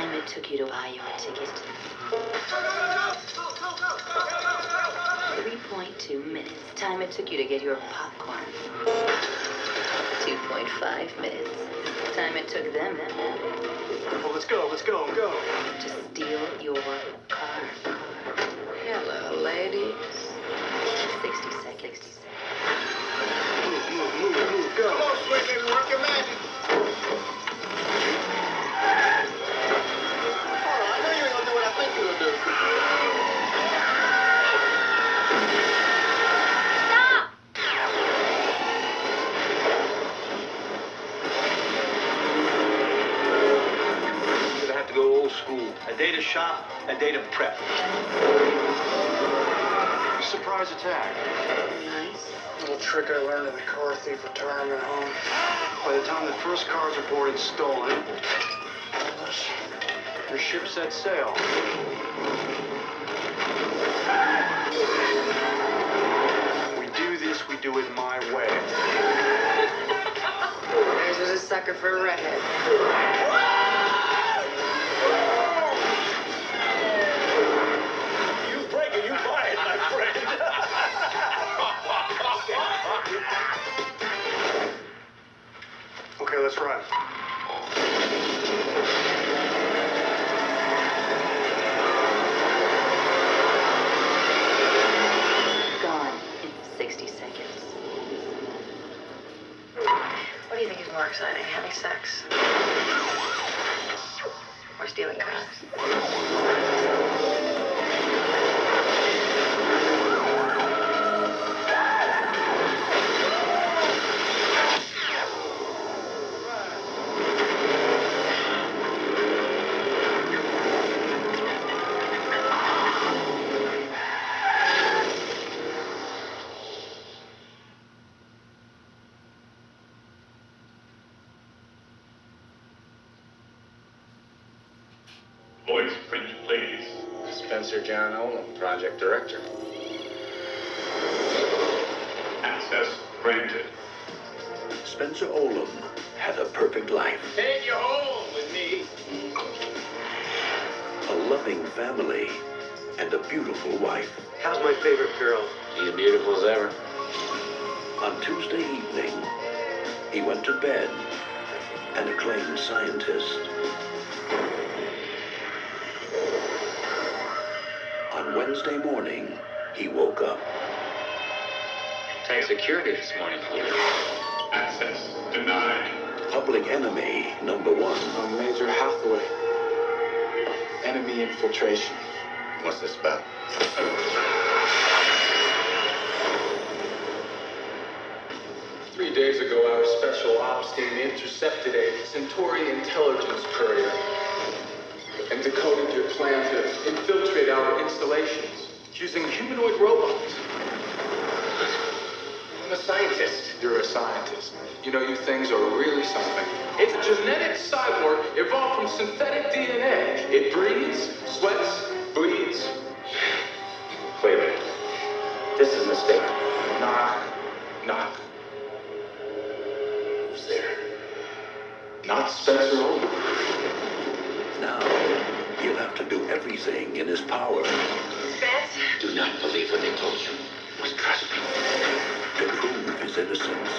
Time it took you to buy your ticket. 3.2 minutes. Time it took you to get your popcorn. 2.5 minutes. Time it took them. Well, let's go. To steal your car. Hello, ladies. 60 seconds. Move, go. Come on, sweet baby, work your magic. Hold on, I know you ain't gonna do what I think you're gonna do. Stop! You're gonna have to go old school. A day to shop, a day to prep. Surprise attack. Nice. Little trick I learned in the car thief retirement home. By the time the first cars are boarded stolen, your ship set sail. We do this, we do it my way. There's a sucker for a redhead. You break it, you buy it, my friend. Okay, let's run. Gone in 60 seconds. What do you think is more exciting, having sex or stealing cars? Voice print, please. Spencer John Olam, project director. Access granted. Spencer Olam had a perfect life. Take you home with me. A loving family and a beautiful wife. How's my favorite girl? She's beautiful as ever. On Tuesday evening, he went to bed, an acclaimed scientist. On Wednesday morning, he woke up. Tank security this morning, please. Access denied. Public enemy number one. I'm Major Hathaway. Enemy infiltration. What's this about? 3 days ago, our special ops team intercepted a Centauri intelligence courier and decoded your plan to infiltrate our installations using humanoid robots. I'm a scientist. You're a scientist. You know, you things are really something. It's a genetic cyborg evolved from synthetic DNA. It breathes, sweats, bleeds. Wait a minute. This is a mistake. Knock. Who's there? Not Spencer Olam. Now, he'll have to do everything in his power Spence? Do not believe what they told you. Must trust me. to prove his innocence.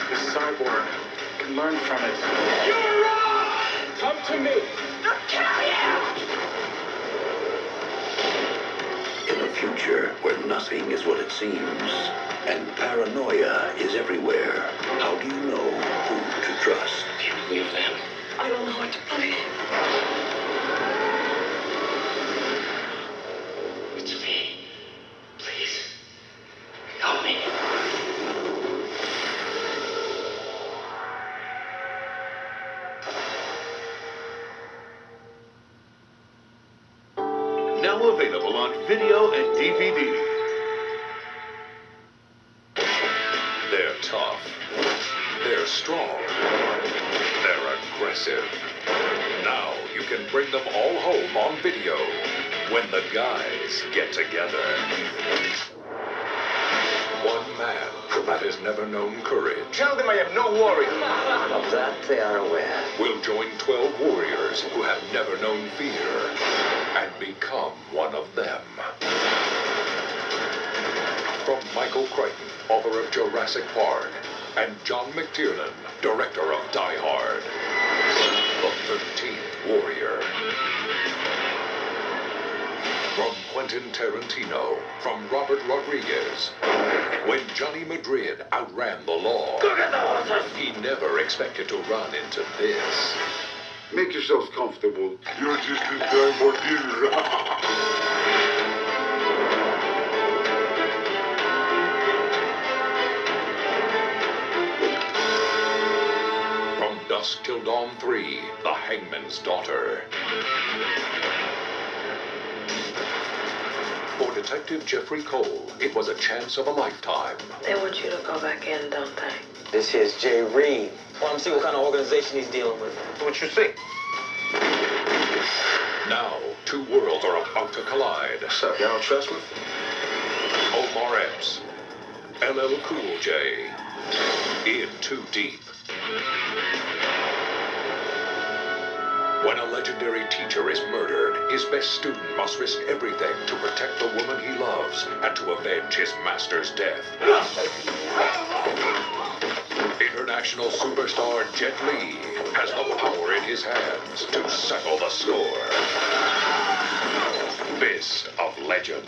The cyborg can learn from it. You're wrong! Come to me. I'll kill you! In a future where nothing is what it seems, and paranoia is everywhere, how do you know who to trust? Do you believe them? I don't know what to believe. It's me. Please. Help me. Now available on video and DVD. They're tough. They're strong. They're aggressive. Now you can bring them all home on video when the guys get together. One man that has never known courage Tell them I have no worry. Of that they are aware. will join 12 warriors who have never known fear and become one of them. From Michael Crichton, author of Jurassic Park, and John McTiernan, director of Die Hard, The 13th Warrior. From Quentin Tarantino, from Robert Rodriguez. When Johnny Madrid outran the law, he never expected to run into this. Make yourselves comfortable. You're just in time for dinner. From Dusk Till Dawn 3, The Hangman's Daughter. For Detective Jeffrey Cole, it was a chance of a lifetime. They want you to go back in, don't they? This here's Jay Reed. Want to see what kind of organization he's dealing with. What you see? Now, two worlds are about to collide. What's up, y'all don't trust me? Omar Epps, LL Cool J, in Too Deep. When a legendary teacher is murdered, his best student must risk everything to protect the woman he loves and to avenge his master's death. International superstar Jet Li has the power in his hands to settle the score. Fist of Legend.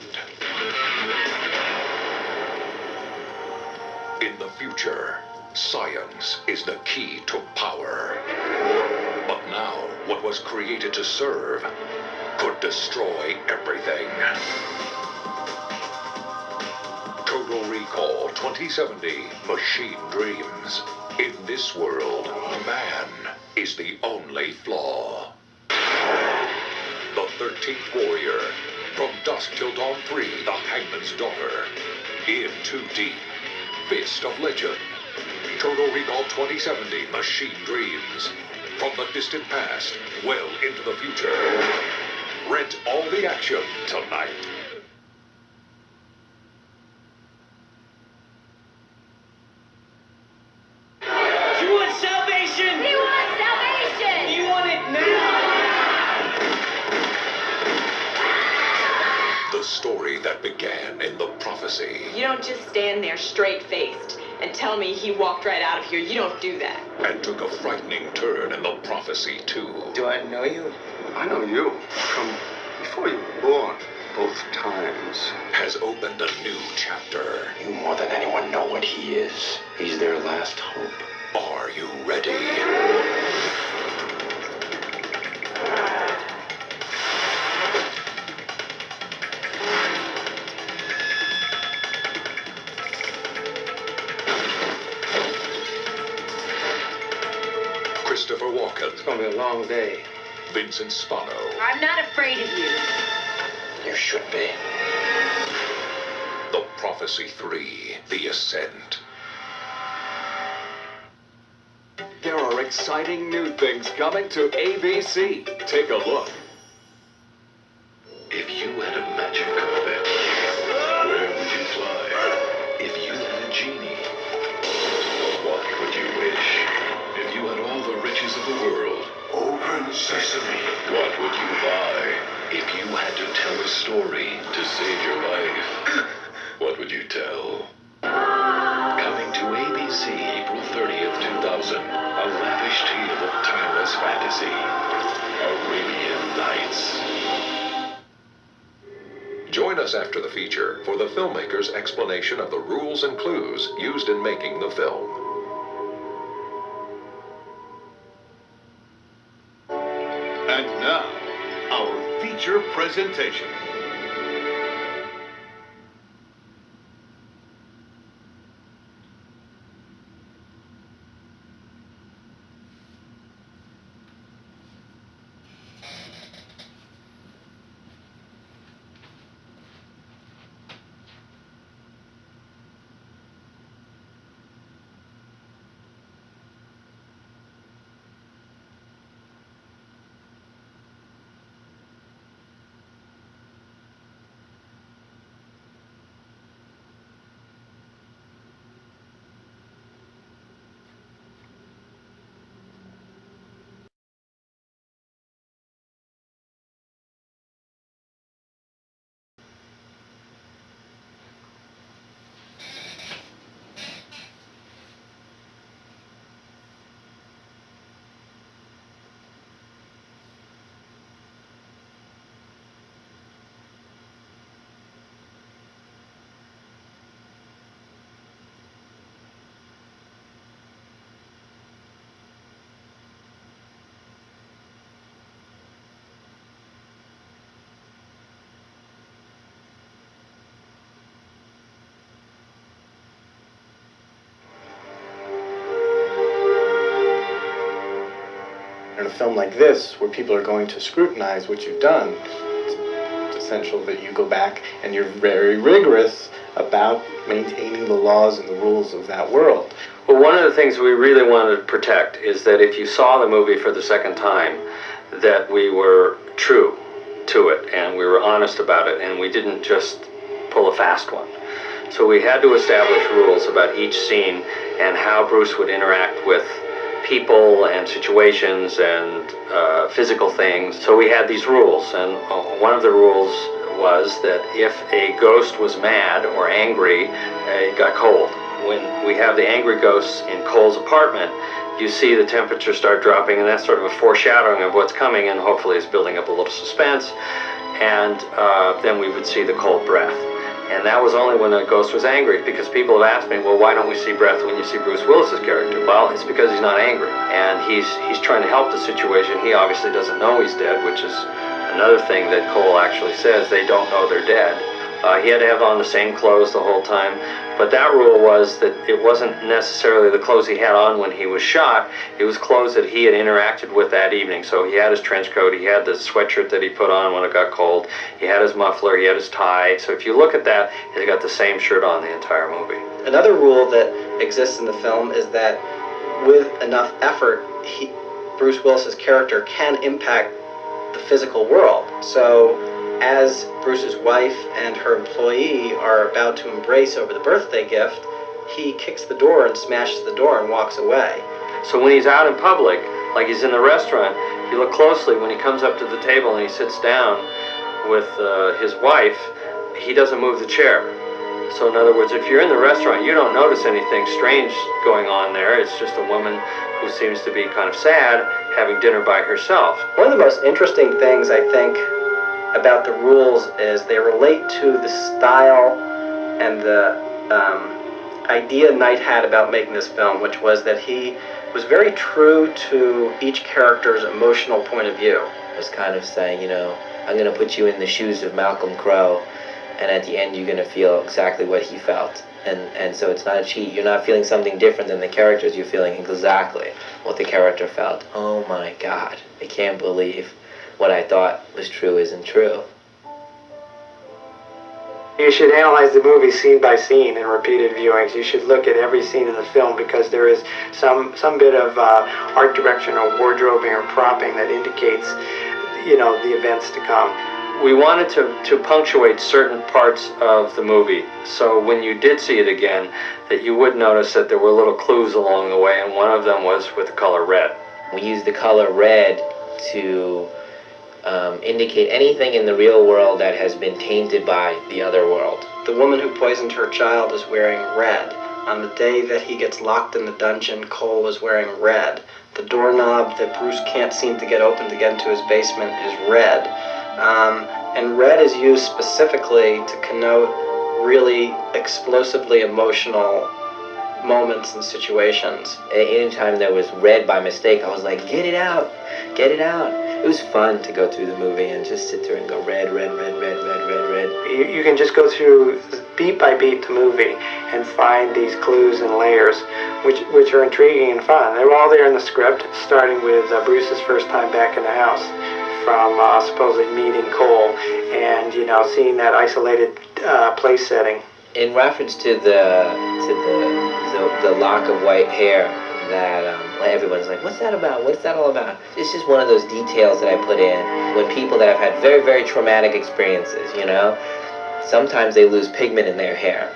In the future, science is the key to power. But now, what was created to serve could destroy everything. Total Recall 2070 Machine Dreams. In this world, man is the only flaw. The 13th Warrior. From Dusk Till Dawn 3, The Hangman's Daughter. In Too Deep. Fist of Legend. Total Recall 2070 Machine Dreams. From the distant past, well into the future. Rent all the action tonight. You want salvation? He wants salvation! You want it now? The story that began in the prophecy You don't just stand there straight-faced and tell me he walked right out of here. You don't do that. and took a frightening turn in the prophecy too. Do I know you? I know you from before you were born. Both times. Has opened a new chapter. You more than anyone know what he is. He's their last hope. Are you ready? Christopher Walken, It's gonna be a long day. Vincent Spano, I'm not afraid of you. You should be. The Prophecy 3, The Ascent. There are exciting new things coming to ABC. Take a look. If you had a magic carpet, where would you fly? If you had a genie, what would you wish? If you had all the riches of the world, Open sesame. what would you buy? If you had to tell a story to save your life, what would you tell? Coming to ABC April 30th, 2000, a lavish tale of timeless fantasy, Arabian Nights. Join us after the feature for the filmmaker's explanation of the rules and clues used in making the film. And now, our feature presentation. in a film like this, where people are going to scrutinize what you've done, it's essential that you go back and you're very rigorous about maintaining the laws and the rules of that world. Well, one of the things we really wanted to protect is that if you saw the movie for the second time, that we were true to it and we were honest about it and we didn't just pull a fast one. So we had to establish rules about each scene and how Bruce would interact with people and situations and physical things. So we had these rules, and one of the rules was that if a ghost was mad or angry, it got cold. When we have the angry ghosts in Cole's apartment, you see the temperature start dropping, and that's sort of a foreshadowing of what's coming, and hopefully it's building up a little suspense. And then we would see the cold breath. And that was only when a ghost was angry, because people have asked me, well, why don't we see breath when you see Bruce Willis's character? Well, it's because he's not angry, and he's trying to help the situation. He obviously doesn't know he's dead, which is another thing that Cole actually says. They don't know they're dead. He had to have on the same clothes the whole time, but that rule was that it wasn't necessarily the clothes he had on when he was shot. It was clothes that he had interacted with that evening. So he had his trench coat, he had the sweatshirt that he put on when it got cold, he had his muffler, he had his tie. So if you look at that, he's got the same shirt on the entire movie. Another rule that exists in the film is that with enough effort, Bruce Willis's character can impact the physical world. So as Bruce's wife and her employee are about to embrace over the birthday gift, he kicks the door and smashes the door and walks away. So when he's out in public, like he's in the restaurant, you look closely when he comes up to the table and he sits down with his wife, he doesn't move the chair. So in other words, if you're in the restaurant, you don't notice anything strange going on there. It's just a woman who seems to be kind of sad having dinner by herself. One of the most interesting things, I think, about the rules is they relate to the style and the idea Knight had about making this film, which was that he was very true to each character's emotional point of view. It was kind of saying, you know, I'm going to put you in the shoes of Malcolm Crowe, and at the end you're going to feel exactly what he felt. And so it's not a cheat. You're not feeling something different than the characters. You're feeling exactly what the character felt. Oh my God, I can't believe what I thought was true isn't true. You should analyze the movie scene by scene in repeated viewings. You should look at every scene in the film, because there is some bit of art direction or wardrobing or propping that indicates, you know, the events to come. We wanted to punctuate certain parts of the movie, so when you did see it again, that you would notice that there were little clues along the way, and one of them was with the color red. We used the color red to indicate anything in the real world that has been tainted by the other world. The woman who poisoned her child is wearing red. On the day that he gets locked in the dungeon, Cole was wearing red. The doorknob that Bruce can't seem to get open to get into his basement is red. And red is used specifically to connote really explosively emotional moments and situations. Anytime there was red by mistake, I was like, get it out, get it out. It was fun to go through the movie and just sit there and go red, red, red, red, red, red, red. You can just go through beat by beat the movie and find these clues and layers, which are intriguing and fun. They're all there in the script, starting with Bruce's first time back in the house, from supposedly meeting Cole and, you know, seeing that isolated place setting. In reference to the lock of white hair that everyone's like, what's that about? What's that all about? It's just one of those details that I put in when people that have had very, very traumatic experiences, you know, sometimes they lose pigment in their hair.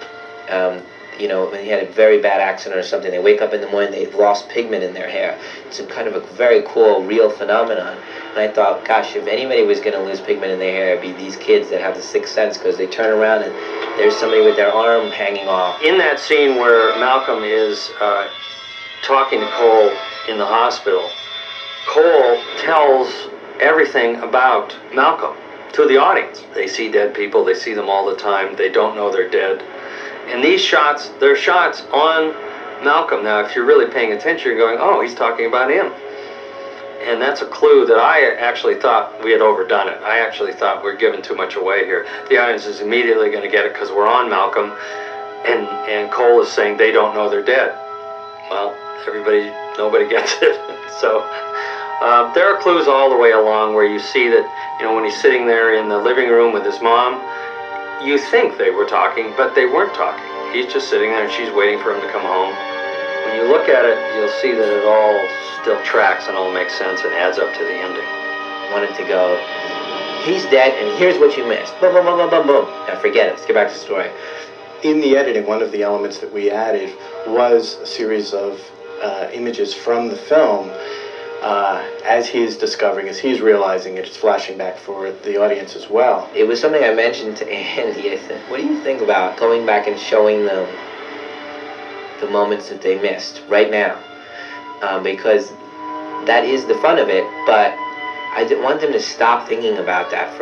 You know, when they had a very bad accident or something, they wake up in the morning, they've lost pigment in their hair. It's a kind of a very cool, real phenomenon. And I thought, gosh, if anybody was going to lose pigment in their hair, it'd be these kids that have the sixth sense, because they turn around and there's somebody with their arm hanging off. In that scene where Malcolm is talking to Cole in the hospital, Cole tells everything about Malcolm to the audience. They see dead people, they see them all the time, they don't know they're dead. And these shots, they're shots on Malcolm. Now, if you're really paying attention, you're going, oh, he's talking about him. And that's a clue that I actually thought we had overdone it. I actually thought we're giving too much away here. The audience is immediately going to get it because we're on Malcolm, and Cole is saying they don't know they're dead. Well, nobody gets it. So There are clues all the way along where you see that, when he's sitting there in the living room with his mom, you think they were talking, but they weren't talking. He's just sitting there and she's waiting for him to come home. When you look at it, you'll see that it all still tracks and all makes sense and adds up to the ending. Wanted to go, he's dead and here's what you missed. Boom, boom, boom, boom, boom, boom. Now forget it. Let's get back to the story. In the editing, one of the elements that we added was a series of images from the film as he's discovering, as he's realizing it, it's flashing back for the audience as well. It was something I mentioned to Andy. I said, what do you think about going back and showing them the moments that they missed right now? Because that is the fun of it, but I didn't want them to stop thinking about that.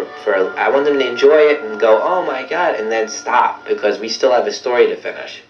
I want them to enjoy it and go, oh my God, and then stop, because we still have a story to finish.